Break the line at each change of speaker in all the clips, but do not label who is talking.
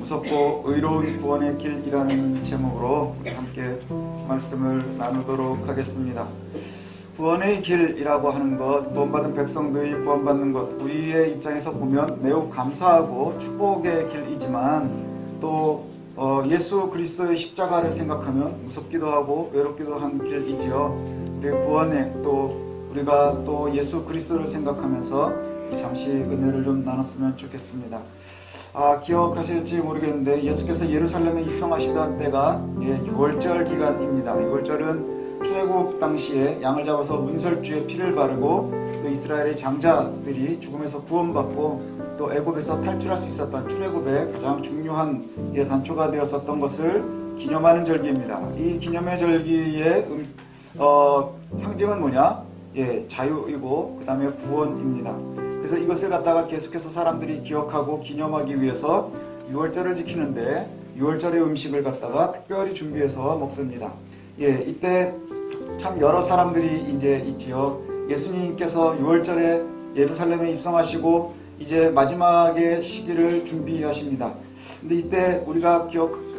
무섭고 의로운 구원의 길이라는 제목으로 우리 함께 말씀을 나누도록 하겠습니다. 구원의 길이라고 하는 것, 구원받은 백성들이 구원받는 것, 우리의 입장에서 보면 매우 감사하고 축복의 길이지만 또 예수 그리스도의 십자가를 생각하면 무섭기도 하고 외롭기도 한 길이지요. 우리의 구원에 또 우리가 또 예수 그리스도를 생각하면서 잠시 은혜를 좀 나눴으면 좋겠습니다. 기억하실지 모르겠는데 예수께서 예루살렘에 입성하시던 때가 6월절 기간입니다. 6월절은 출애굽 당시에 양을 잡아서 문설주에 피를 바르고 또 이스라엘의 장자들이 죽음에서 구원받고 또 애굽에서 탈출할 수 있었던 출애굽의 가장 중요한 단초가 되었었던 것을 기념하는 절기입니다. 이 기념의 절기의 상징은 뭐냐? 자유이고 그 다음에 구원입니다. 그래서 이것을 갖다가 계속해서 사람들이 기억하고 기념하기 위해서 6월절을 지키는데 6월절의 음식을 갖다가 특별히 준비해서 먹습니다. 이때 참 여러 사람들이 이제 있지요. 예수님께서 6월절에 예루살렘에 입성하시고 이제 마지막의 시기를 준비하십니다. 근데 이때 우리가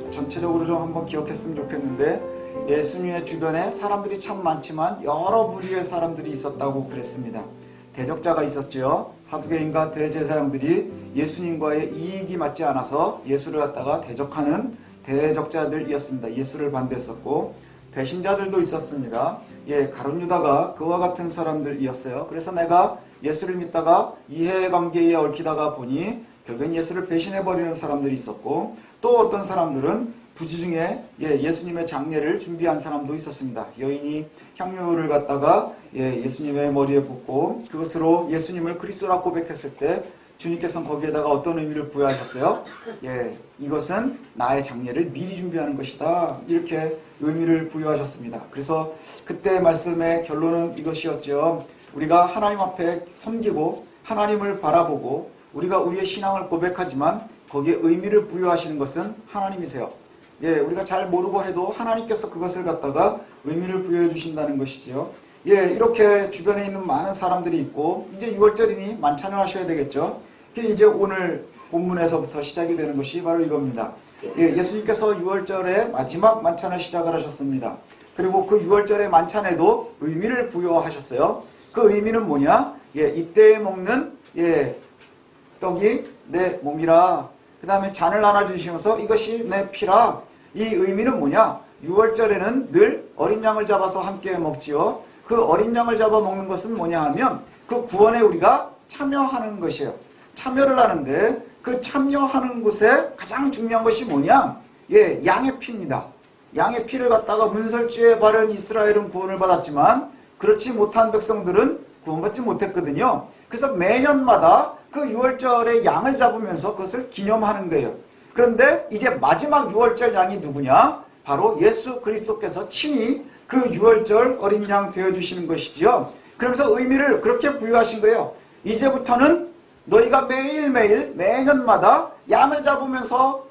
전체적으로 좀 한번 기억했으면 좋겠는데 예수님의 주변에 사람들이 참 많지만 여러 부류의 사람들이 있었다고 그랬습니다. 대적자가 있었지요. 사두개인과 대제사장들이 예수님과의 이익이 맞지 않아서 예수를 갖다가 대적하는 대적자들이었습니다. 예수를 반대했었고 배신자들도 있었습니다. 가룟유다가 그와 같은 사람들이었어요. 그래서 내가 예수를 믿다가 이해관계에 얽히다가 보니 결국엔 예수를 배신해버리는 사람들이 있었고 또 어떤 사람들은 부지 중에 예수님의 장례를 준비한 사람도 있었습니다. 여인이 향유를 갖다가 예수님의 머리에 붓고 그것으로 예수님을 그리스도라 고백했을 때 주님께서는 거기에다가 어떤 의미를 부여하셨어요? 이것은 나의 장례를 미리 준비하는 것이다. 이렇게 의미를 부여하셨습니다. 그래서 그때 말씀의 결론은 이것이었죠. 우리가 하나님 앞에 섬기고 하나님을 바라보고 우리가 우리의 신앙을 고백하지만 거기에 의미를 부여하시는 것은 하나님이세요. 우리가 잘 모르고 해도 하나님께서 그것을 갖다가 의미를 부여해 주신다는 것이지요. 이렇게 주변에 있는 많은 사람들이 있고 이제 6월절이니 만찬을 하셔야 되겠죠. 이제 오늘 본문에서부터 시작이 되는 것이 바로 이겁니다. 예수님께서 6월절에 마지막 만찬을 시작을 하셨습니다. 그리고 그 6월절의 만찬에도 의미를 부여하셨어요. 그 의미는 뭐냐? 이때에 먹는 떡이 내 몸이라. 그 다음에 잔을 나눠주시면서 이것이 내 피라. 이 의미는 뭐냐? 6월절에는 늘 어린 양을 잡아서 함께 먹지요. 그 어린 양을 잡아 먹는 것은 뭐냐 하면 그 구원에 우리가 참여하는 것이에요. 참여를 하는데 그 참여하는 곳에 가장 중요한 것이 뭐냐? 양의 피입니다. 양의 피를 갖다가 문설주에 바른 이스라엘은 구원을 받았지만 그렇지 못한 백성들은 구원받지 못했거든요. 그래서 매년마다 그 6월절에 양을 잡으면서 그것을 기념하는 거예요. 그런데 이제 마지막 6월절 양이 누구냐? 바로 예수 그리스도께서 친히 그 6월절 어린 양 되어주시는 것이지요. 그러면서 의미를 그렇게 부여하신 거예요. 이제부터는 너희가 매일매일 매년마다 양을 잡으면서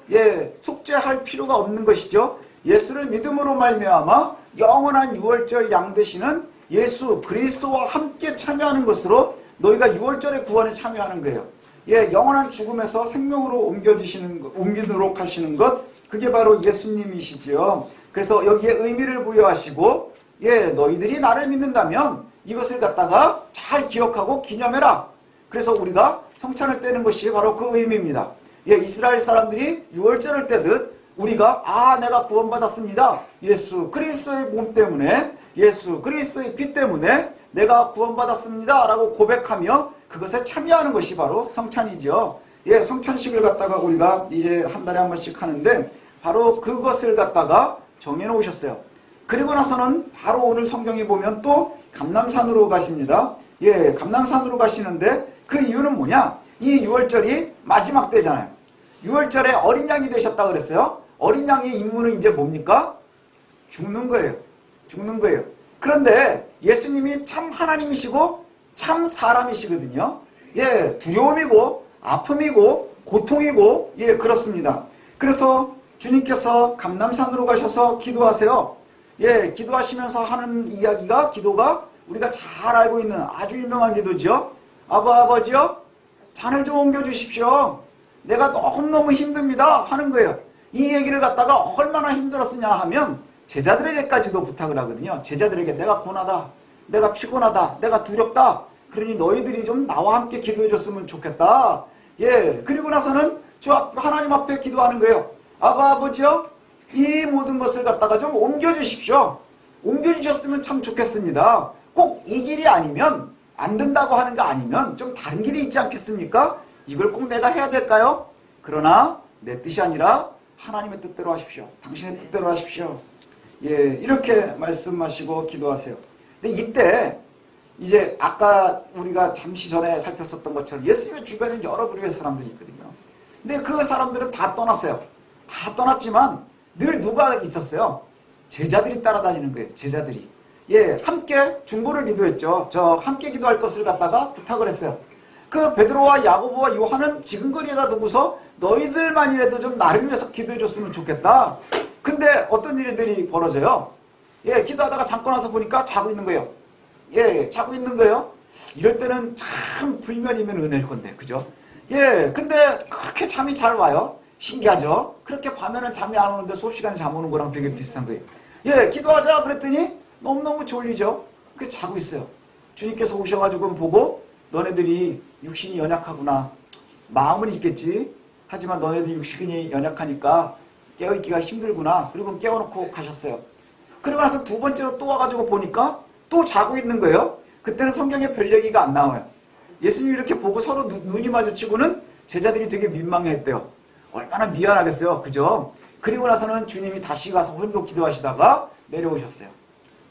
속죄할 필요가 없는 것이죠. 예수를 믿음으로 말미암아 영원한 6월절 양 되시는 예수 그리스도와 함께 참여하는 것으로 너희가 6월절의 구원에 참여하는 거예요. 영원한 죽음에서 생명으로 옮기도록 하시는 것, 그게 바로 예수님이시지요. 그래서 여기에 의미를 부여하시고 너희들이 나를 믿는다면 이것을 갖다가 잘 기억하고 기념해라. 그래서 우리가 성찬을 떼는 것이 바로 그 의미입니다. 이스라엘 사람들이 6월절을 떼듯 우리가 내가 구원받았습니다. 예수 그리스도의 몸 때문에 예수 그리스도의 피 때문에 내가 구원받았습니다 라고 고백하며 그것에 참여하는 것이 바로 성찬이죠. 성찬식을 갖다가 우리가 이제 한 달에 한 번씩 하는데 바로 그것을 갖다가 정해놓으셨어요. 그리고 나서는 바로 오늘 성경에 보면 또 감람산으로 가십니다. 감람산으로 가시는데 그 이유는 뭐냐? 이 6월절이 마지막 때잖아요. 6월절에 어린 양이 되셨다 그랬어요. 어린 양의 임무는 이제 뭡니까? 죽는 거예요. 죽는 거예요. 그런데 예수님이 참 하나님이시고 참 사람이시거든요. 두려움이고 아픔이고 고통이고 그렇습니다. 그래서 주님께서 감람산으로 가셔서 기도하세요. 기도하시면서 하는 이야기가 기도가 우리가 잘 알고 있는 아주 유명한 기도죠. 아버지요 잔을 좀 옮겨주십시오. 내가 너무너무 힘듭니다 하는 거예요. 이 얘기를 갖다가 얼마나 힘들었으냐 하면 제자들에게까지도 부탁을 하거든요. 제자들에게 내가 고나다, 내가 피곤하다, 내가 두렵다. 그러니 너희들이 좀 나와 함께 기도해 줬으면 좋겠다. 예, 그리고 나서는 주 하나님 앞에 기도하는 거예요. 아버지요, 이 모든 것을 갖다가 좀 옮겨주십시오. 옮겨주셨으면 참 좋겠습니다. 꼭 이 길이 아니면, 안 된다고 하는 거 아니면 좀 다른 길이 있지 않겠습니까? 이걸 꼭 내가 해야 될까요? 그러나 내 뜻이 아니라 하나님의 뜻대로 하십시오. 당신의 뜻대로 하십시오. 예, 이렇게 말씀하시고 기도하세요. 근데 이때 이제 아까 우리가 잠시 전에 살폈었던 것처럼 예수님의 주변에 여러 부류의 사람들이 있거든요. 근데 그 사람들은 다 떠났어요. 다 떠났지만 늘 누가 있었어요? 제자들이 따라다니는 거예요. 제자들이. 예, 함께 중보를 기도했죠. 저 함께 기도할 것을 갖다가 부탁을 했어요. 그 베드로와 야고보와 요한은 지근거리에다 두고서 너희들만이라도 좀 나를 위해서 기도해 줬으면 좋겠다. 근데 어떤 일들이 벌어져요? 예, 기도하다가 잠깐 와서 보니까 자고 있는 거예요. 예, 자고 있는 거예요. 이럴 때는 참 불면이면 은혜일 건데, 그죠? 예, 근데 그렇게 잠이 잘 와요. 신기하죠? 그렇게 밤에는 잠이 안 오는데 수업 시간에 잠 오는 거랑 되게 비슷한 거예요. 예, 기도하자 그랬더니 너무너무 졸리죠? 그래서 자고 있어요. 주님께서 오셔가지고 보고 너네들이 육신이 연약하구나. 마음은 있겠지. 하지만 너네들 육신이 연약하니까 깨어있기가 힘들구나. 그리고 깨워놓고 가셨어요. 그리고 나서 두 번째로 또 와가지고 보니까 또 자고 있는 거예요. 그때는 성경에 별 얘기가 안 나와요. 예수님이 이렇게 보고 서로 눈이 마주치고는 제자들이 되게 민망해했대요. 얼마나 미안하겠어요. 그죠? 그리고 나서는 주님이 다시 가서 홀로 기도하시다가 내려오셨어요.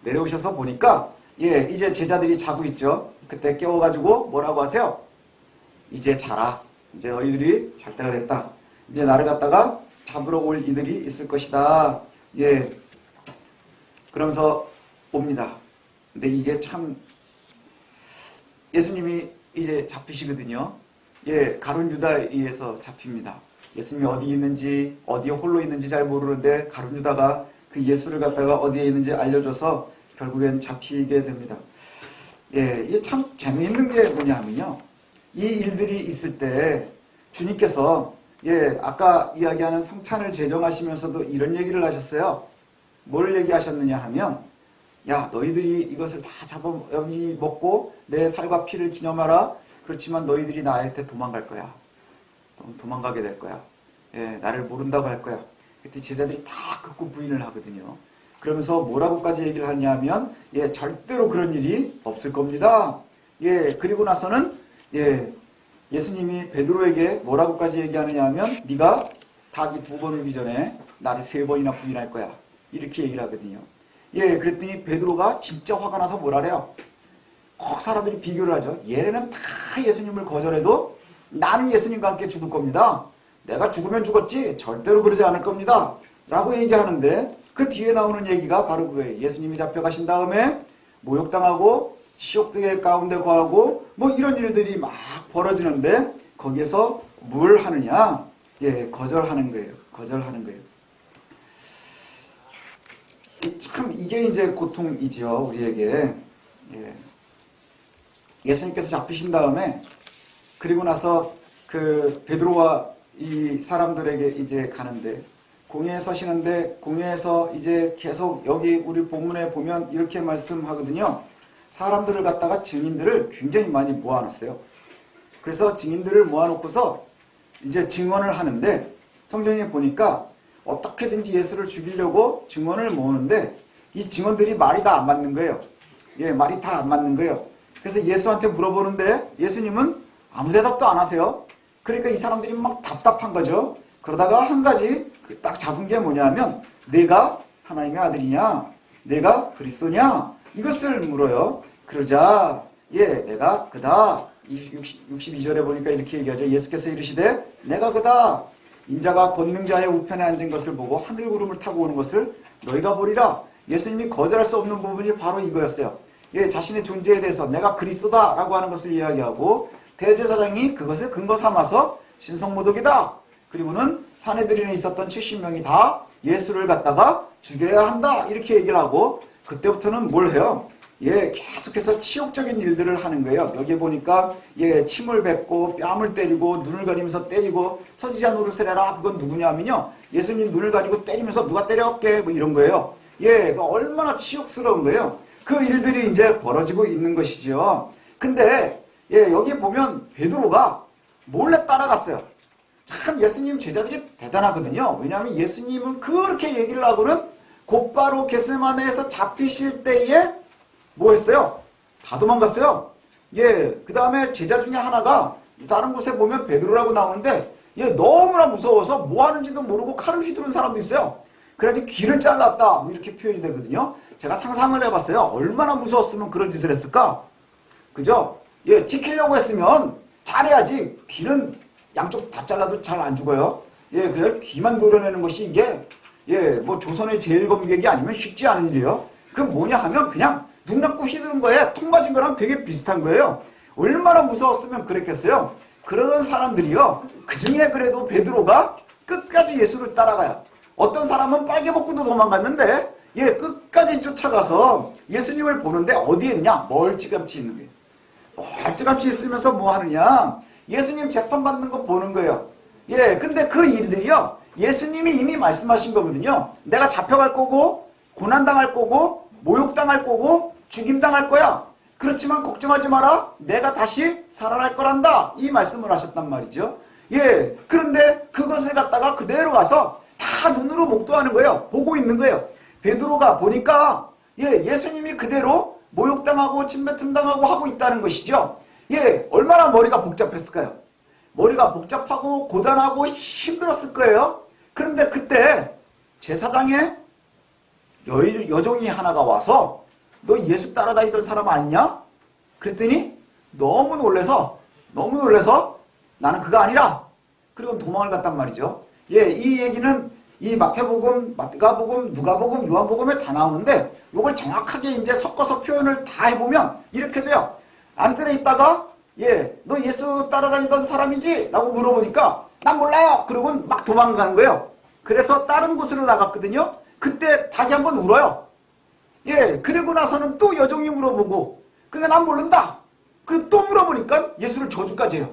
내려오셔서 보니까 예, 이제 제자들이 자고 있죠. 그때 깨워가지고 뭐라고 하세요? 이제 자라. 이제 너희들이 잘 때가 됐다. 이제 나를 갖다가 잡으러 올 이들이 있을 것이다. 예. 그러면서 옵니다. 근데 이게 참 예수님이 이제 잡히시거든요. 예, 가룟 유다에 의해서 잡힙니다. 예수님이 어디 있는지, 어디에 홀로 있는지 잘 모르는데 가룟 유다가 그 예수를 갖다가 어디에 있는지 알려줘서 결국엔 잡히게 됩니다. 예, 이게 참 재미있는 게 뭐냐 하면요. 이 일들이 있을 때 주님께서 예, 아까 이야기하는 성찬을 제정하시면서도 이런 얘기를 하셨어요. 뭘 얘기하셨느냐 하면 야, 너희들이 이것을 다 잡아 먹고 내 살과 피를 기념하라. 그렇지만 너희들이 나한테 도망갈 거야. 도망가게 될 거야. 예, 나를 모른다고 할 거야. 그때 제자들이 다 극구 부인을 하거든요. 그러면서 뭐라고까지 얘기를 하냐면 예, 절대로 그런 일이 없을 겁니다. 예, 그리고 나서는 예, 예수님이 베드로에게 뭐라고까지 얘기하느냐 하면 네가 닭이 2번 울기 전에 나를 3번이나 부인할 거야. 이렇게 얘기를 하거든요. 예, 그랬더니 베드로가 진짜 화가 나서 뭐라래요? 꼭 사람들이 비교를 하죠. 얘네는 다 예수님을 거절해도 나는 예수님과 함께 죽을 겁니다. 내가 죽으면 죽었지 절대로 그러지 않을 겁니다. 라고 얘기하는데 그 뒤에 나오는 얘기가 바로 그거예요. 예수님이 잡혀가신 다음에 모욕당하고 치욕등의 가운데 거하고 뭐 이런 일들이 막 벌어지는데 거기에서 뭘 하느냐? 예, 거절하는 거예요. 거절하는 거예요. 참 이게 이제 고통이죠. 우리에게. 예. 예수님께서 잡히신 다음에 그리고 나서 그 베드로와 이 사람들에게 이제 가는데 공회에 서시는데 공회에서 이제 계속 여기 우리 본문에 보면 이렇게 말씀하거든요. 사람들을 갖다가 증인들을 굉장히 많이 모아놨어요. 그래서 증인들을 모아놓고서 이제 증언을 하는데 성경에 보니까 어떻게든지 예수를 죽이려고 증언을 모으는데 이 증언들이 말이 다 안 맞는 거예요. 예, 말이 다 안 맞는 거예요. 그래서 예수한테 물어보는데 예수님은 아무 대답도 안 하세요. 그러니까 이 사람들이 막 답답한 거죠. 그러다가 한 가지 딱 잡은 게 뭐냐면 내가 하나님의 아들이냐? 내가 그리스도냐? 이것을 물어요. 그러자 예, 내가 그다. 62절에 보니까 이렇게 얘기하죠. 예수께서 이르시되 내가 그다. 인자가 권능자의 우편에 앉은 것을 보고 하늘구름을 타고 오는 것을 너희가 보리라. 예수님이 거절할 수 없는 부분이 바로 이거였어요. 예, 자신의 존재에 대해서 내가 그리스도다 라고 하는 것을 이야기하고 대제사장이 그것을 근거 삼아서 신성모독이다. 그리고는 사내들인에 있었던 70명이 다 예수를 갖다가 죽여야 한다. 이렇게 얘기를 하고 그때부터는 뭘 해요? 계속해서 치욕적인 일들을 하는 거예요. 여기 보니까 침을 뱉고 뺨을 때리고 눈을 가리면서 때리고 선지자 노릇을 해라. 그건 누구냐면요. 예수님 눈을 가리고 때리면서 누가 때렸게 뭐 이런 거예요. 얼마나 치욕스러운 거예요. 그 일들이 이제 벌어지고 있는 것이죠. 근데 여기 보면 베드로가 몰래 따라갔어요. 참 예수님 제자들이 대단하거든요. 왜냐하면 예수님은 그렇게 얘기를 하고는 곧바로 겟세마네에서 잡히실 때에 뭐 했어요? 다 도망갔어요. 그 다음에 제자 중에 하나가 다른 곳에 보면 베드로라고 나오는데 너무나 무서워서 뭐 하는지도 모르고 칼을 휘두른 사람도 있어요. 그래가지고 귀를 잘랐다 뭐 이렇게 표현이 되거든요. 제가 상상을 해봤어요. 얼마나 무서웠으면 그런 짓을 했을까? 그죠? 지키려고 했으면 잘해야지. 귀는 양쪽 다 잘라도 잘 안 죽어요. 그냥 귀만 노려내는 것이 이게 뭐 조선의 제일 검객이 아니면 쉽지 않은 일이에요. 그 뭐냐 하면 그냥 눈 감고 휘두른 거에 통 맞은 거랑 되게 비슷한 거예요. 얼마나 무서웠으면 그랬겠어요. 그러던 사람들이요. 그 중에 그래도 베드로가 끝까지 예수를 따라가요. 어떤 사람은 빨개 벗고도 도망갔는데 끝까지 쫓아가서 예수님을 보는데 어디에 있느냐? 멀찌감치 있는 거예요. 멀찌감치 있으면서 뭐 하느냐? 예수님 재판받는 거 보는 거예요. 근데 그 일들이요. 예수님이 이미 말씀하신 거거든요. 내가 잡혀갈 거고 고난당할 거고 모욕당할 거고 죽임당할 거야. 그렇지만 걱정하지 마라. 내가 다시 살아날 거란다. 이 말씀을 하셨단 말이죠. 그런데 그것을 갖다가 그대로 가서 다 눈으로 목도하는 거예요. 보고 있는 거예요. 베드로가 보니까 예수님이 그대로 모욕당하고 침뱉음당하고 하고 있다는 것이죠. 얼마나 머리가 복잡했을까요? 머리가 복잡하고 고단하고 힘들었을 거예요. 그런데 그때 제사장의 여종이 하나가 와서 너 예수 따라다니던 사람 아니냐? 그랬더니 너무 놀래서 나는 그거 아니라 그리고 도망을 갔단 말이죠. 이 얘기는 이 마태복음, 마가복음, 누가복음, 요한복음에 다 나오는데 이걸 정확하게 이제 섞어서 표현을 다 해보면 이렇게 돼요. 안뜰에 있다가 너 예수 따라다니던 사람이지? 라고 물어보니까 난 몰라요. 그러고 막 도망가는 거예요. 그래서 다른 곳으로 나갔거든요. 그때 닭이 한번 울어요. 그리고 나서는 또 여종이 물어보고 그러니까 난 모른다. 그리고 또 물어보니까 예수를 저주까지 해요.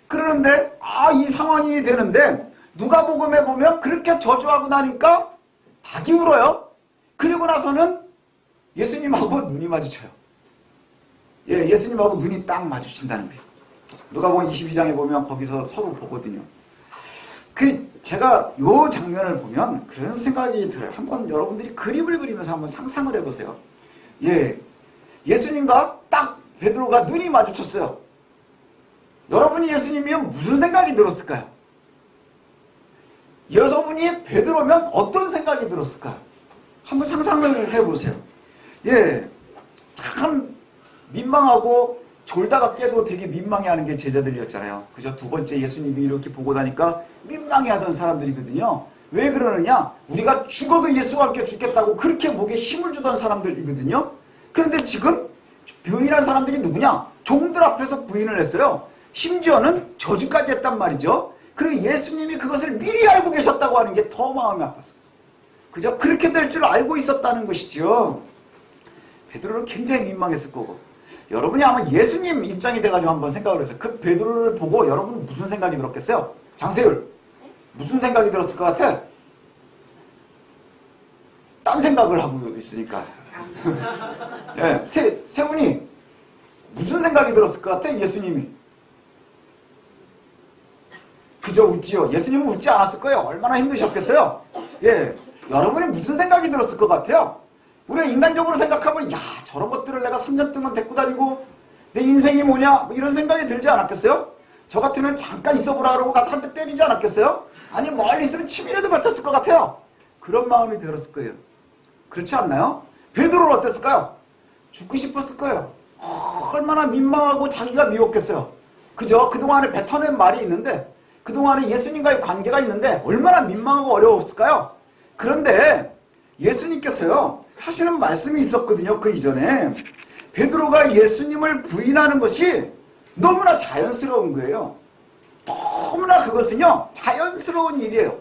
그러는데 이 상황이 되는데 누가복음에 보면 그렇게 저주하고 나니까 닭이 울어요. 그리고 나서는 예수님하고 눈이 마주쳐요. 예수님하고 눈이 딱 마주친다는 거예요. 누가복음 22장에 보면 거기서 서로 보거든요. 제가 요 장면을 보면 그런 생각이 들어요. 한번 여러분들이 그림을 그리면서 한번 상상을 해보세요. 예수님과 딱 베드로가 눈이 마주쳤어요. 여러분이 예수님이면 무슨 생각이 들었을까요? 여러분이 베드로면 어떤 생각이 들었을까요? 한번 상상을 해보세요. 참 민망하고 졸다가 깨도 되게 민망해하는 게 제자들이었잖아요. 그죠? 두 번째 예수님이 이렇게 보고 나니까 민망해하던 사람들이거든요. 왜 그러느냐? 우리가 죽어도 예수와 함께 죽겠다고 그렇게 목에 힘을 주던 사람들이거든요. 그런데 지금 부인한 사람들이 누구냐? 종들 앞에서 부인을 했어요. 심지어는 저주까지 했단 말이죠. 그리고 예수님이 그것을 미리 알고 계셨다고 하는 게 더 마음이 아팠어요. 그죠? 그렇게 될 줄 알고 있었다는 것이죠. 베드로는 굉장히 민망했을 거고. 여러분이 아마 예수님 입장이 돼가지고 한번 생각을 해서 그 베드로를 보고 여러분은 무슨 생각이 들었겠어요? 장세율 무슨 생각이 들었을 것 같아? 딴 생각을 하고 있으니까. 세훈이 무슨 생각이 들었을 것 같아? 예수님이 그저 웃지요. 예수님은 웃지 않았을 거예요. 얼마나 힘드셨겠어요? 여러분이 무슨 생각이 들었을 것 같아요? 우리가 인간적으로 생각하면 저런 것들을 내가 3년 동안 데리고 다니고 내 인생이 뭐냐 뭐 이런 생각이 들지 않았겠어요? 저 같으면 잠깐 있어보라 그러고 가서 한 대 때리지 않았겠어요? 아니 멀리 있으면 침이라도 뱉었을 것 같아요. 그런 마음이 들었을 거예요. 그렇지 않나요? 베드로는 어땠을까요? 죽고 싶었을 거예요. 얼마나 민망하고 자기가 미웠겠어요. 그죠? 그동안에 뱉어낸 말이 있는데 그동안에 예수님과의 관계가 있는데 얼마나 민망하고 어려웠을까요? 그런데 예수님께서요 하시는 말씀이 있었거든요. 그 이전에 베드로가 예수님을 부인하는 것이 너무나 자연스러운 거예요. 너무나 그것은요 자연스러운 일이에요.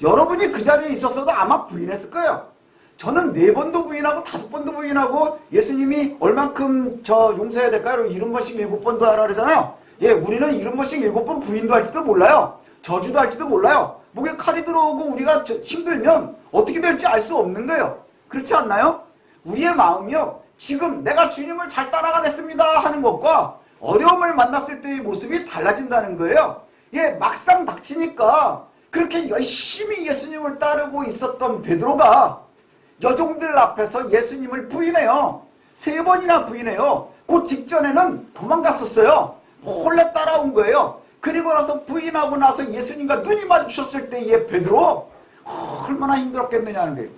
여러분이 그 자리에 있었어도 아마 부인했을 거예요. 저는 4번도 부인하고 5번도 부인하고 예수님이 얼만큼 저 용서해야 될까요? 70번씩 7번도 하라 그러잖아요. 예, 우리는 70번씩 7번 부인도 할지도 몰라요. 저주도 할지도 몰라요. 목에 칼이 들어오고 우리가 힘들면 어떻게 될지 알 수 없는 거예요. 그렇지 않나요? 우리의 마음이요, 지금 내가 주님을 잘 따라가겠습니다 하는 것과 어려움을 만났을 때의 모습이 달라진다는 거예요. 예, 막상 닥치니까 그렇게 열심히 예수님을 따르고 있었던 베드로가 여종들 앞에서 예수님을 부인해요. 3번이나 부인해요. 그 직전에는 도망갔었어요. 몰래 따라온 거예요. 그리고 나서 부인하고 나서 예수님과 눈이 마주쳤을 때의 베드로, 얼마나 힘들었겠느냐는 거예요.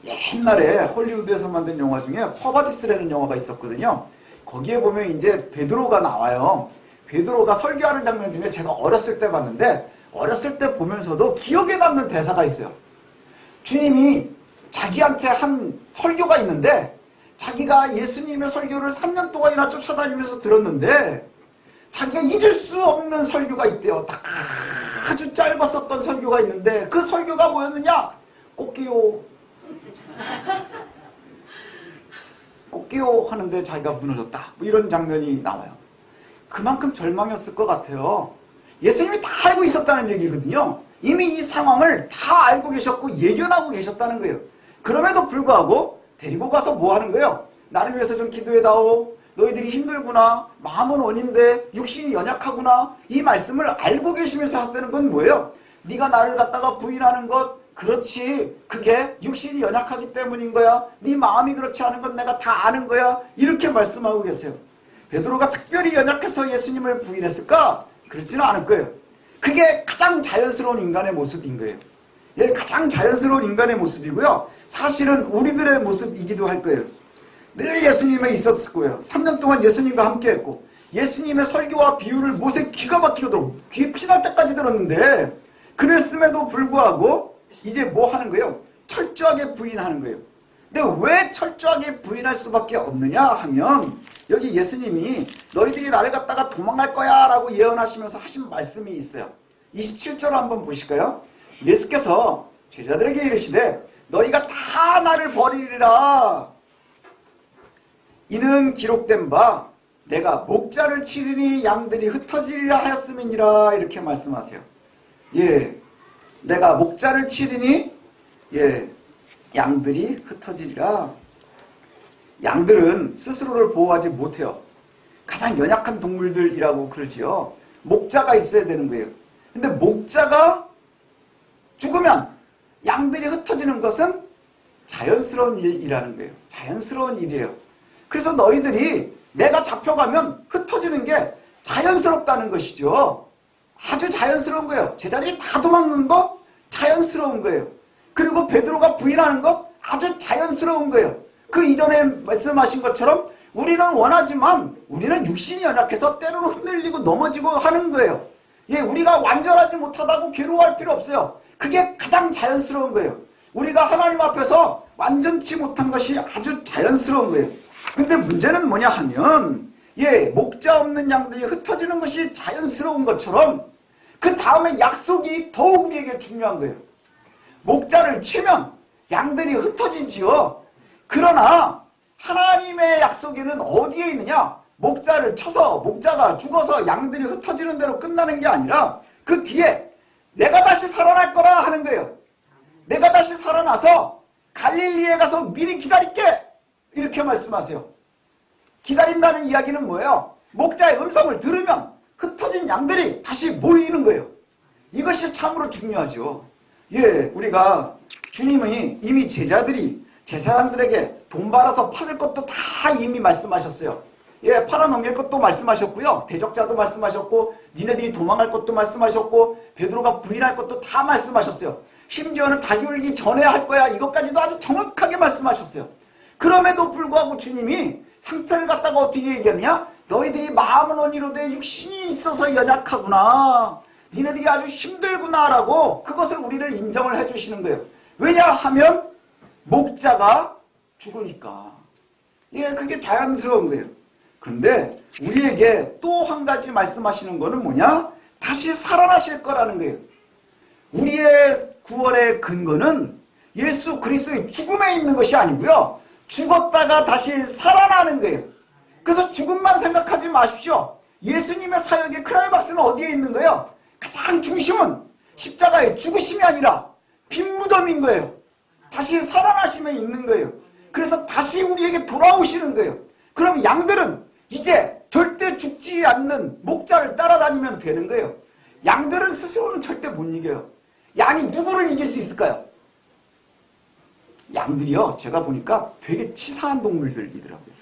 옛날에 헐리우드에서 만든 영화 중에 퍼바디스라는 영화가 있었거든요. 거기에 보면 이제 베드로가 나와요. 베드로가 설교하는 장면 중에 제가 어렸을 때 봤는데, 어렸을 때 보면서도 기억에 남는 대사가 있어요. 주님이 자기한테 한 설교가 있는데, 자기가 예수님의 설교를 3년 동안이나 쫓아다니면서 들었는데 자기가 잊을 수 없는 설교가 있대요. 딱 아주 짧았었던 설교가 있는데, 그 설교가 뭐였느냐? 꽃기요 꽃기요 하는데 자기가 무너졌다, 뭐 이런 장면이 나와요. 그만큼 절망이었을 것 같아요. 예수님이 다 알고 있었다는 얘기거든요. 이미 이 상황을 다 알고 계셨고 예견하고 계셨다는 거예요. 그럼에도 불구하고 데리고 가서 뭐 하는 거예요? 나를 위해서 좀 기도해다오. 너희들이 힘들구나. 마음은 원인데 육신이 연약하구나. 이 말씀을 알고 계시면서 하다는 건 뭐예요? 네가 나를 갖다가 부인하는 것, 그렇지, 그게 육신이 연약하기 때문인 거야. 네 마음이 그렇지 않은 건 내가 다 아는 거야. 이렇게 말씀하고 계세요. 베드로가 특별히 연약해서 예수님을 부인했을까? 그렇지는 않을 거예요. 그게 가장 자연스러운 인간의 모습인 거예요. 예, 가장 자연스러운 인간의 모습이고요. 사실은 우리들의 모습이기도 할 거예요. 늘 예수님에 있었을 거예요. 3년 동안 예수님과 함께 했고, 예수님의 설교와 비유를 못에 귀가 막히도록 귀에 피날 때까지 들었는데, 그랬음에도 불구하고 이제 뭐 하는 거예요? 철저하게 부인하는 거예요. 근데 왜 철저하게 부인할 수밖에 없느냐 하면, 여기 예수님이 너희들이 나를 갖다가 도망갈 거야 라고 예언하시면서 하신 말씀이 있어요. 27절을 한번 보실까요? 예수께서 제자들에게 이르시되 너희가 다 나를 버리리라. 이는 기록된 바 내가 목자를 치리니 양들이 흩어지리라 하였음이니라. 이렇게 말씀하세요. 예, 내가 목자를 치리니 예, 양들이 흩어지리라. 양들은 스스로를 보호하지 못해요. 가장 연약한 동물들이라고 그러지요. 목자가 있어야 되는 거예요. 근데 목자가 죽으면 양들이 흩어지는 것은 자연스러운 일이라는 거예요. 자연스러운 일이에요. 그래서 너희들이 내가 잡혀가면 흩어지는 게 자연스럽다는 것이죠. 아주 자연스러운 거예요. 제자들이 다 도망가는 거 자연스러운 거예요. 그리고 베드로가 부인하는 것 아주 자연스러운 거예요. 그 이전에 말씀하신 것처럼 우리는 원하지만 우리는 육신이 연약해서 때로는 흔들리고 넘어지고 하는 거예요. 예, 우리가 완전하지 못하다고 괴로워할 필요 없어요. 그게 가장 자연스러운 거예요. 우리가 하나님 앞에서 완전치 못한 것이 아주 자연스러운 거예요. 근데 문제는 뭐냐 하면, 예, 목자 없는 양들이 흩어지는 것이 자연스러운 것처럼 그 다음에 약속이 더욱 우리에게 중요한 거예요. 목자를 치면 양들이 흩어지지요. 그러나 하나님의 약속에는 어디에 있느냐? 목자를 쳐서 목자가 죽어서 양들이 흩어지는 대로 끝나는 게 아니라 그 뒤에 내가 다시 살아날 거라 하는 거예요. 내가 다시 살아나서 갈릴리에 가서 미리 기다릴게. 이렇게 말씀하세요. 기다린다는 이야기는 뭐예요? 목자의 음성을 들으면 흩어진 양들이 다시 모이는 거예요. 이것이 참으로 중요하죠. 예, 우리가 주님이 이미 제사장들에게 돈 벌어서 팔을 것도 다 이미 말씀하셨어요. 예, 팔아넘길 것도 말씀하셨고요. 대적자도 말씀하셨고, 니네들이 도망갈 것도 말씀하셨고, 베드로가 부인할 것도 다 말씀하셨어요. 심지어는 닭이 울기 전에 할 거야. 이것까지도 아주 정확하게 말씀하셨어요. 그럼에도 불구하고 주님이 상태를 갖다가 어떻게 얘기하느냐? 너희들이 마음은 원이로되 육신이 있어서 연약하구나. 니네들이 아주 힘들구나 라고 그것을 우리를 인정을 해주시는 거예요. 왜냐하면 목자가 죽으니까. 예, 그게 자연스러운 거예요. 그런데 우리에게 또 한 가지 말씀하시는 거는 뭐냐? 다시 살아나실 거라는 거예요. 우리의 구원의 근거는 예수 그리스도의 죽음에 있는 것이 아니고요. 죽었다가 다시 살아나는 거예요. 그래서 죽음만 생각하지 마십시오. 예수님의 사역의 클라이막스는 어디에 있는 거예요? 가장 중심은 십자가의 죽으심이 아니라 빈무덤인 거예요. 다시 살아나심에 있는 거예요. 그래서 다시 우리에게 돌아오시는 거예요. 그럼 양들은 이제 절대 죽지 않는 목자를 따라다니면 되는 거예요. 양들은 스스로는 절대 못 이겨요. 양이 누구를 이길 수 있을까요? 양들이요, 제가 보니까 되게 치사한 동물들이더라고요.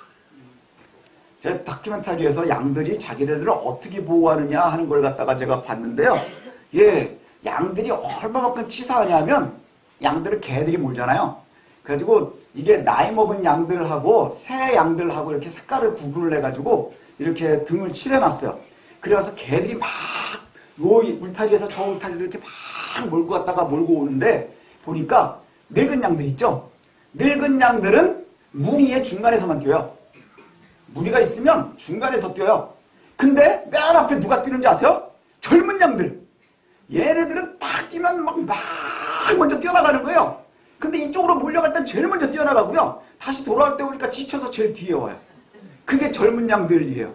제 다큐멘터리에서 양들이 자기네들을 어떻게 보호하느냐 하는 걸 갖다가 제가 봤는데요. 예, 양들이 얼마만큼 치사하냐면 양들은 개들이 몰잖아요. 그래가지고 이게 나이 먹은 양들하고 새 양들하고 이렇게 색깔을 구분을 해가지고 이렇게 등을 칠해놨어요. 그래서 개들이 막 요 울타리에서 저 울타리를 이렇게 막 몰고 갔다가 몰고 오는데 보니까 늙은 양들 있죠? 늙은 양들은 무리의 중간에서만 뛰어요. 무리가 있으면 중간에서 뛰어요. 근데 맨 앞에 누가 뛰는지 아세요? 젊은 양들. 얘네들은 딱 뛰면 막 먼저 뛰어나가는 거예요. 근데 이쪽으로 몰려갈 땐 제일 먼저 뛰어나가고요. 다시 돌아올 때 보니까 지쳐서 제일 뒤에 와요. 그게 젊은 양들이에요.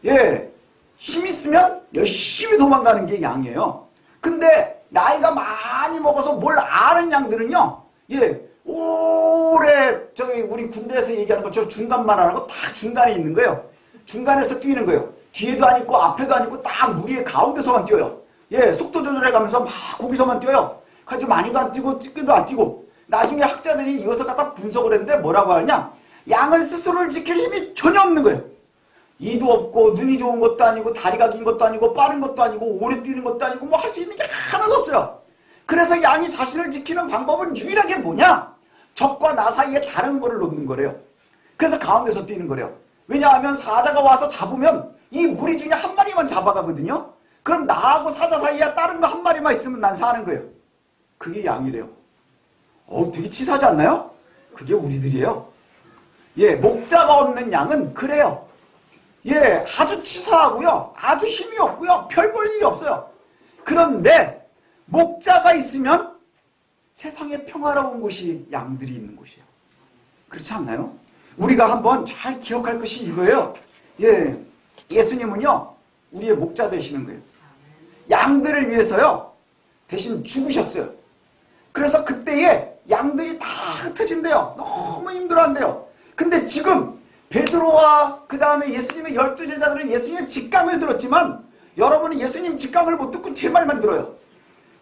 예, 힘 있으면 열심히 도망가는 게 양이에요. 근데 나이가 많이 먹어서 뭘 아는 양들은요. 예, 오래 저기 우리 군대에서 얘기하는 것처럼 중간만 안 하고 딱 중간에 있는 거예요. 중간에서 뛰는 거예요. 뒤에도 안 있고 앞에도 안 있고 딱 무리의 가운데서만 뛰어요. 예, 속도 조절해 가면서 막 거기서만 뛰어요. 그래서 많이도 안 뛰고 뛰기도 안 뛰고. 나중에 학자들이 이것을 갖다 분석을 했는데 뭐라고 하느냐, 양은 스스로를 지킬 힘이 전혀 없는 거예요. 이도 없고 눈이 좋은 것도 아니고 다리가 긴 것도 아니고 빠른 것도 아니고 오래 뛰는 것도 아니고 뭐 할 수 있는 게 하나도 없어요. 그래서 양이 자신을 지키는 방법은 유일하게 뭐냐, 적과 나 사이에 다른 거를 놓는 거래요. 그래서 가운데서 뛰는 거래요. 왜냐하면 사자가 와서 잡으면 이 무리 중에 한 마리만 잡아가거든요. 그럼 나하고 사자 사이에 다른 거 한 마리만 있으면 난 사는 거예요. 그게 양이래요. 되게 치사하지 않나요? 그게 우리들이에요. 예, 목자가 없는 양은 그래요. 예, 아주 치사하고요. 아주 힘이 없고요. 별 볼 일이 없어요. 그런데 목자가 있으면 세상에 평화로운 곳이 양들이 있는 곳이에요. 그렇지 않나요? 우리가 한번 잘 기억할 것이 이거예요. 예, 예수님은요, 우리의 목자 되시는 거예요. 양들을 위해서요, 대신 죽으셨어요. 그래서 그때에 양들이 다 흩어진대요. 너무 힘들어한대요. 근데 지금 베드로와 그 다음에 예수님의 12제자들은 예수님의 직감을 들었지만 여러분은 예수님 직감을 못 듣고 제 말만 들어요.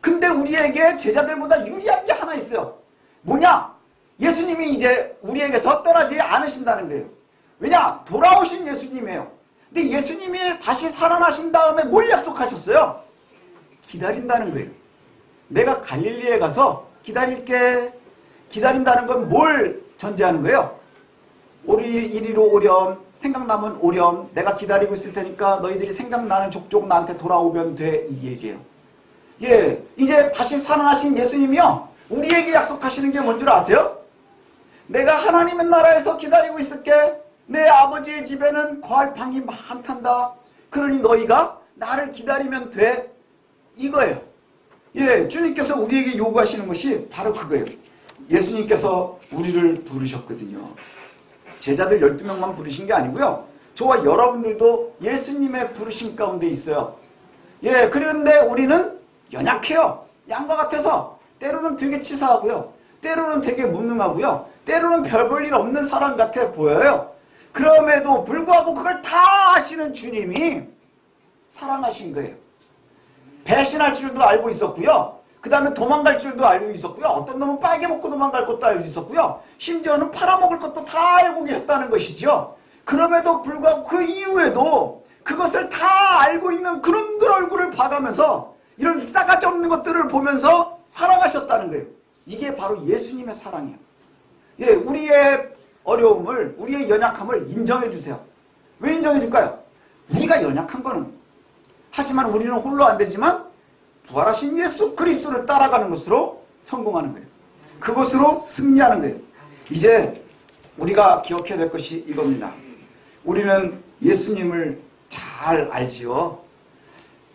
근데 우리에게 제자들보다 유리한 게 하나 있어요. 뭐냐? 예수님이 이제 우리에게서 떠나지 않으신다는 거예요. 왜냐? 돌아오신 예수님이에요. 근데 예수님이 다시 살아나신 다음에 뭘 약속하셨어요? 기다린다는 거예요. 내가 갈릴리에 가서 기다릴게. 기다린다는 건 뭘 전제하는 거예요? 이리로 오렴, 생각나면 오렴, 내가 기다리고 있을 테니까 너희들이 생각나는 족족 나한테 돌아오면 돼, 이 얘기예요. 예, 이제 다시 살아나신 예수님이요, 우리에게 약속하시는 게 뭔 줄 아세요? 내가 하나님의 나라에서 기다리고 있을게. 내 아버지의 집에는 거할 방이 많단다. 그러니 너희가 나를 기다리면 돼. 이거예요. 예, 주님께서 우리에게 요구하시는 것이 바로 그거예요. 예수님께서 우리를 부르셨거든요. 제자들 12명만 부르신 게 아니고요. 저와 여러분들도 예수님의 부르심 가운데 있어요. 예, 그런데 우리는 연약해요. 양과 같아서 때로는 되게 치사하고요. 때로는 되게 무능하고요. 때로는 별 볼 일 없는 사람 같아 보여요. 그럼에도 불구하고 그걸 다 아시는 주님이 사랑하신 거예요. 배신할 줄도 알고 있었고요. 그 다음에 도망갈 줄도 알고 있었고요. 어떤 놈은 빨개 먹고 도망갈 것도 알고 있었고요. 심지어는 팔아먹을 것도 다 알고 계셨다는 것이죠. 그럼에도 불구하고 그 이후에도 그것을 다 알고 있는 그놈들 얼굴을 봐가면서 이런 싸가지 없는 것들을 보면서 사랑하셨다는 거예요. 이게 바로 예수님의 사랑이에요. 예, 우리의 어려움을, 우리의 연약함을 인정해 주세요. 왜 인정해 줄까요? 우리가 연약한 거는, 하지만 우리는 홀로 안 되지만 부활하신 예수 그리스도를 따라가는 것으로 성공하는 거예요. 그것으로 승리하는 거예요. 이제 우리가 기억해야 될 것이 이겁니다. 우리는 예수님을 잘 알지요.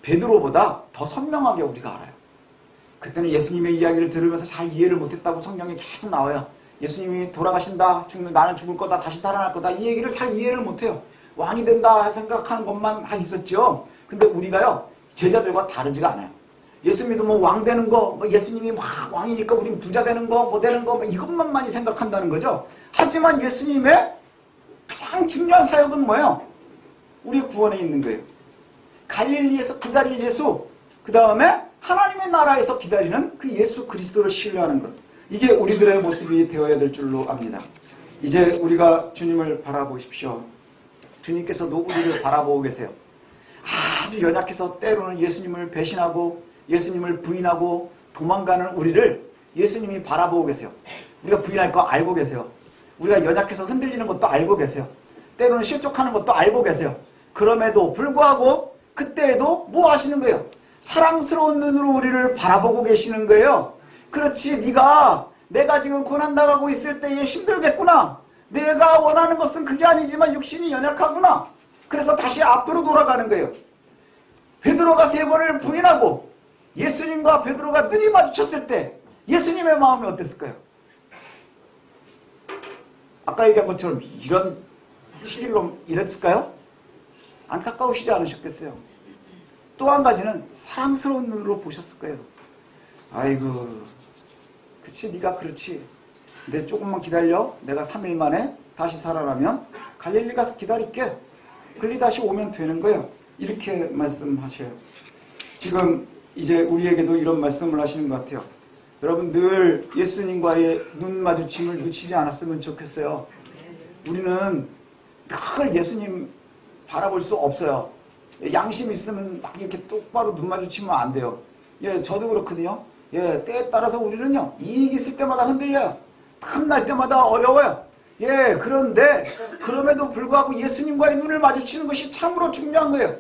베드로보다 더 선명하게 우리가 알아요. 그때는 예수님의 이야기를 들으면서 잘 이해를 못했다고 성경에 계속 나와요. 예수님이 돌아가신다, 나는 죽을 거다, 다시 살아날 거다, 이 얘기를 잘 이해를 못해요. 왕이 된다 생각하는 것만 있었죠. 근데 우리가요, 제자들과 다르지가 않아요. 예수 믿으면 왕 되는 거, 예수님이 막 왕이니까 우린 부자 되는 거, 뭐 되는 거, 이것만 많이 생각한다는 거죠. 하지만 예수님의 가장 중요한 사역은 뭐예요? 우리의 구원에 있는 거예요. 갈릴리에서 기다릴 예수, 그 다음에 하나님의 나라에서 기다리는 그 예수 그리스도를 신뢰하는 것. 이게 우리들의 모습이 되어야 될 줄로 압니다. 이제 우리가 주님을 바라보십시오. 주님께서도 우리를 바라보고 계세요. 아주 연약해서 때로는 예수님을 배신하고 예수님을 부인하고 도망가는 우리를 예수님이 바라보고 계세요. 우리가 부인할 거 알고 계세요. 우리가 연약해서 흔들리는 것도 알고 계세요. 때로는 실족하는 것도 알고 계세요. 그럼에도 불구하고 그때에도 뭐 하시는 거예요? 사랑스러운 눈으로 우리를 바라보고 계시는 거예요. 그렇지, 내가 지금 고난당하고 있을 때에 힘들겠구나. 내가 원하는 것은 그게 아니지만 육신이 연약하구나. 그래서 다시 앞으로 돌아가는 거예요. 베드로가 3번을 부인하고 예수님과 베드로가 눈이 마주쳤을 때 예수님의 마음이 어땠을까요? 아까 얘기한 것처럼 이런 튀길놈 이랬을까요? 안타까우시지 않으셨겠어요? 또 한 가지는 사랑스러운 눈으로 보셨을 거예요. 아이고, 그치, 네가 그렇지. 근데 조금만 기다려. 내가 3일 만에 다시 살아나면 갈릴리 가서 기다릴게. 글리 다시 오면 되는 거예요. 이렇게 말씀하셔요. 지금 이제 우리에게도 이런 말씀을 하시는 것 같아요. 여러분 늘 예수님과의 눈 마주침을 놓치지 않았으면 좋겠어요. 우리는 늘 예수님 바라볼 수 없어요. 양심 있으면 막 이렇게 똑바로 눈 마주치면 안 돼요. 예, 저도 그렇거든요. 예, 때에 따라서 우리는요, 이익 있을 때마다 흔들려요. 틈날 때마다 어려워요. 예, 그런데 그럼에도 불구하고 예수님과의 눈을 마주치는 것이 참으로 중요한 거예요.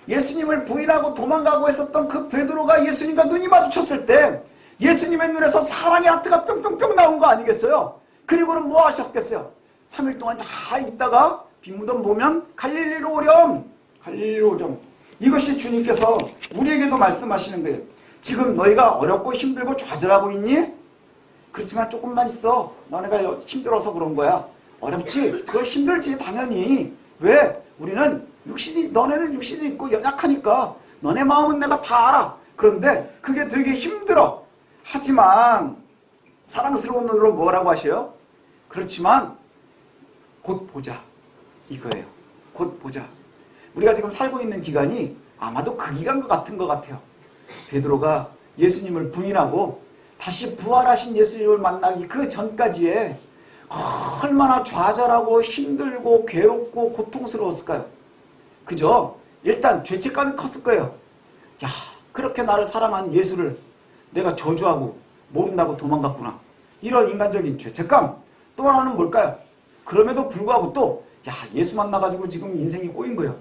예수님을 부인하고 도망가고 했었던 그 베드로가 예수님과 눈이 마주쳤을 때 예수님의 눈에서 사랑의 하트가 뿅뿅뿅 나온 거 아니겠어요? 그리고는 뭐 하셨겠어요? 3일 동안 잘 있다가 빈무덤 보면 갈릴리로 오렴. 갈릴리로 오렴. 이것이 주님께서 우리에게도 말씀하시는 거예요. 지금 너희가 어렵고 힘들고 좌절하고 있니? 그렇지만 조금만 있어. 너네가 힘들어서 그런 거야. 어렵지? 그거 힘들지 당연히. 왜? 너네는 육신이 있고 연약하니까 너네 마음은 내가 다 알아. 그런데 그게 되게 힘들어. 하지만 사랑스러운 눈으로 뭐라고 하셔요? 그렇지만 곧 보자. 이거예요. 곧 보자. 우리가 지금 살고 있는 기간이 아마도 그 기간 같은 것 같아요. 베드로가 예수님을 부인하고 다시 부활하신 예수님을 만나기 그 전까지에 얼마나 좌절하고 힘들고 괴롭고 고통스러웠을까요? 그죠? 일단 죄책감이 컸을 거예요. 야, 그렇게 나를 사랑한 예수를 내가 저주하고 모른다고 도망갔구나. 이런 인간적인 죄책감. 또 하나는 뭘까요? 그럼에도 불구하고 또 예수 만나가지고 지금 인생이 꼬인 거예요.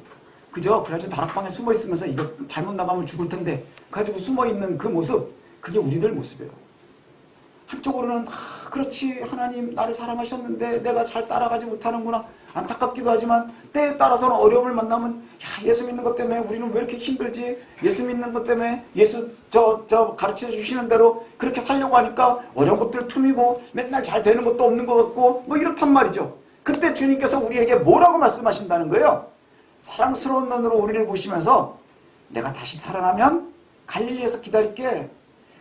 그죠? 그래가지고 다락방에 숨어 있으면서 이거 잘못 나가면 죽을 텐데 그래가지고 숨어 있는 그 모습, 그게 우리들 모습이에요. 한쪽으로는 그렇지, 하나님 나를 사랑하셨는데 내가 잘 따라가지 못하는구나. 안타깝기도 하지만 때에 따라서는 어려움을 만나면 예수 믿는 것 때문에 우리는 왜 이렇게 힘들지? 예수 믿는 것 때문에 예수 가르쳐 주시는 대로 그렇게 살려고 하니까 어려운 것들 틈이고 맨날 잘 되는 것도 없는 것 같고 뭐 이렇단 말이죠. 그때 주님께서 우리에게 뭐라고 말씀하신다는 거예요? 사랑스러운 눈으로 우리를 보시면서 내가 다시 살아나면 갈릴리에서 기다릴게.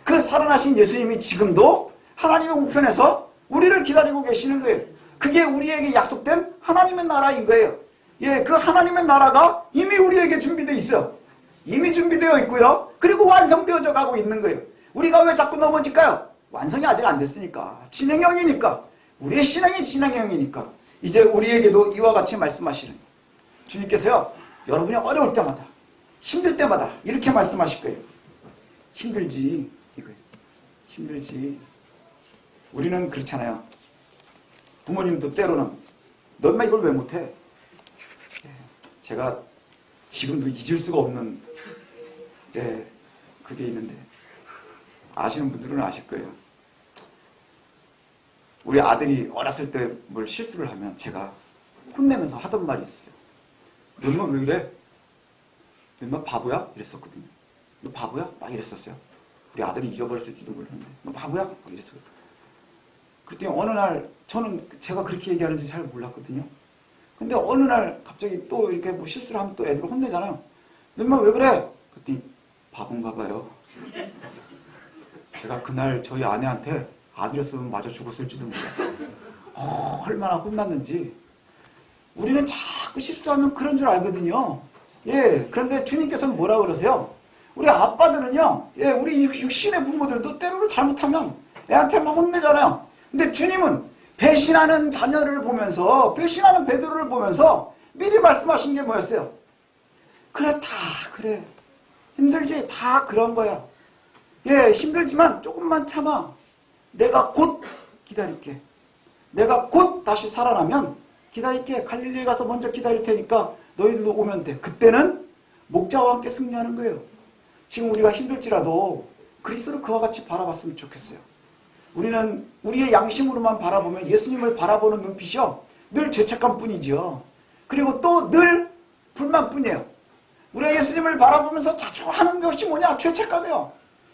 그 살아나신 예수님이 지금도 하나님의 우편에서 우리를 기다리고 계시는 거예요. 그게 우리에게 약속된 하나님의 나라인 거예요. 예, 그 하나님의 나라가 이미 우리에게 준비되어 있어요. 이미 준비되어 있고요. 그리고 완성되어져 가고 있는 거예요. 우리가 왜 자꾸 넘어질까요? 완성이 아직 안 됐으니까. 진행형이니까. 우리의 신앙이 진행형이니까. 이제 우리에게도 이와 같이 말씀하시는 거예요. 주님께서요, 여러분이 어려울 때마다, 힘들 때마다 이렇게 말씀하실 거예요. 힘들지, 이거예요. 힘들지. 우리는 그렇잖아요. 부모님도 때로는 너 엄마 이걸 왜 못해? 제가 지금도 잊을 수가 없는 그게 있는데 아시는 분들은 아실 거예요. 우리 아들이 어렸을 때 뭘 실수를 하면 제가 혼내면서 하던 말이 있어요. 너 엄마 왜 이래? 너 엄마 바보야? 이랬었거든요. 너 바보야? 막 이랬었어요. 우리 아들이 잊어버렸을지도 모르는데 너 바보야? 막 이랬어요. 그랬더니 어느 날 저는 제가 그렇게 얘기하는지 잘 몰랐거든요. 근데 어느 날 갑자기 또 이렇게 뭐 실수를 하면 또 애들 혼내잖아요. 엄마 왜 그래? 그랬더니 바본가 봐요. 제가 그날 저희 아내한테 아들이었으면 맞아 죽었을지도 몰라요. 얼마나 혼났는지. 우리는 자꾸 실수하면 그런 줄 알거든요. 예, 그런데 주님께서는 뭐라 그러세요? 우리 아빠들은요, 예, 우리 육신의 부모들도 때로는 잘못하면 애한테 막 혼내잖아요. 근데 주님은 배신하는 자녀를 보면서, 배신하는 베드로를 보면서 미리 말씀하신 게 뭐였어요? 그래, 다 그래. 힘들지? 다 그런 거야. 예, 힘들지만 조금만 참아. 내가 곧 기다릴게. 내가 곧 다시 살아나면 기다릴게. 갈릴리에 가서 먼저 기다릴 테니까 너희들도 오면 돼. 그때는 목자와 함께 승리하는 거예요. 지금 우리가 힘들지라도 그리스도를 그와 같이 바라봤으면 좋겠어요. 우리는 우리의 양심으로만 바라보면 예수님을 바라보는 눈빛이요, 늘 죄책감뿐이지요. 그리고 또 늘 불만뿐이에요. 우리가 예수님을 바라보면서 자주 하는 것이 뭐냐? 죄책감이에요.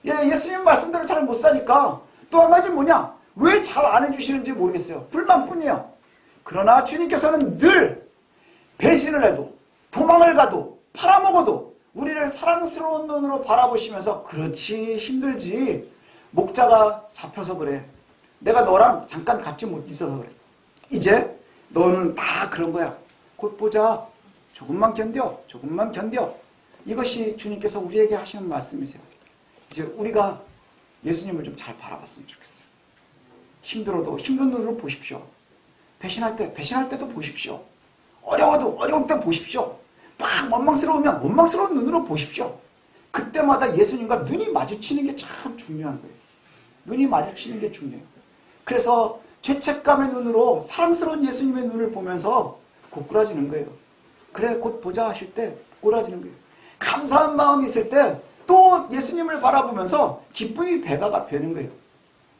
예, 예수님 말씀대로 잘 못 사니까. 또 한 가지 뭐냐? 왜 잘 안 해주시는지 모르겠어요. 불만뿐이에요. 그러나 주님께서는 늘 배신을 해도, 도망을 가도, 팔아먹어도 우리를 사랑스러운 눈으로 바라보시면서 그렇지, 힘들지. 목자가 잡혀서 그래. 내가 너랑 잠깐 같이 못 있어서 그래. 이제 너는 다 그런 거야. 곧 보자. 조금만 견뎌. 조금만 견뎌. 이것이 주님께서 우리에게 하시는 말씀이세요. 이제 우리가 예수님을 좀 잘 바라봤으면 좋겠어요. 힘들어도 힘든 눈으로 보십시오. 배신할 때도 보십시오. 어려워도 어려울 때 보십시오. 막 원망스러우면 원망스러운 눈으로 보십시오. 그때마다 예수님과 눈이 마주치는 게 참 중요한 거예요. 눈이 마주치는 게 중요해요. 그래서 죄책감의 눈으로 사랑스러운 예수님의 눈을 보면서 고꾸라지는 거예요. 그래, 곧 보자 하실 때 꼬라지는 거예요. 감사한 마음이 있을 때 또 예수님을 바라보면서 기쁨이 배가가 되는 거예요.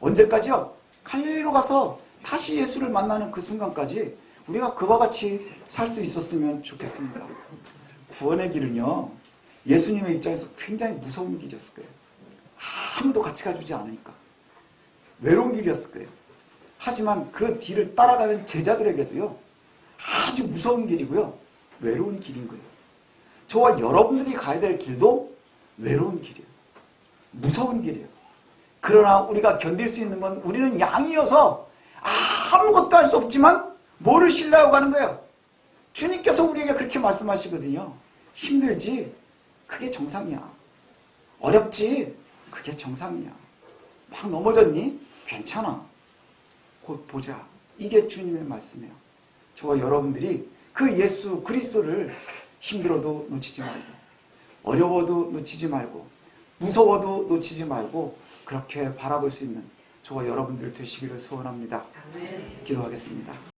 언제까지요? 갈릴리로 가서 다시 예수를 만나는 그 순간까지 우리가 그와 같이 살 수 있었으면 좋겠습니다. 구원의 길은요, 예수님의 입장에서 굉장히 무서운 길이었을 거예요. 아무도 같이 가주지 않으니까. 외로운 길이었을 거예요. 하지만 그 뒤를 따라가는 제자들에게도요, 아주 무서운 길이고요, 외로운 길인 거예요. 저와 여러분들이 가야 될 길도 외로운 길이에요. 무서운 길이에요. 그러나 우리가 견딜 수 있는 건, 우리는 양이어서 아무것도 할 수 없지만 뭐를 신뢰하고 가는 거예요? 주님께서 우리에게 그렇게 말씀하시거든요. 힘들지? 그게 정상이야. 어렵지? 그게 정상이야. 막 넘어졌니? 괜찮아. 곧 보자. 이게 주님의 말씀이에요. 저와 여러분들이 그 예수 그리스도를 힘들어도 놓치지 말고, 어려워도 놓치지 말고, 무서워도 놓치지 말고 그렇게 바라볼 수 있는 저와 여러분들 되시기를 소원합니다. 기도하겠습니다.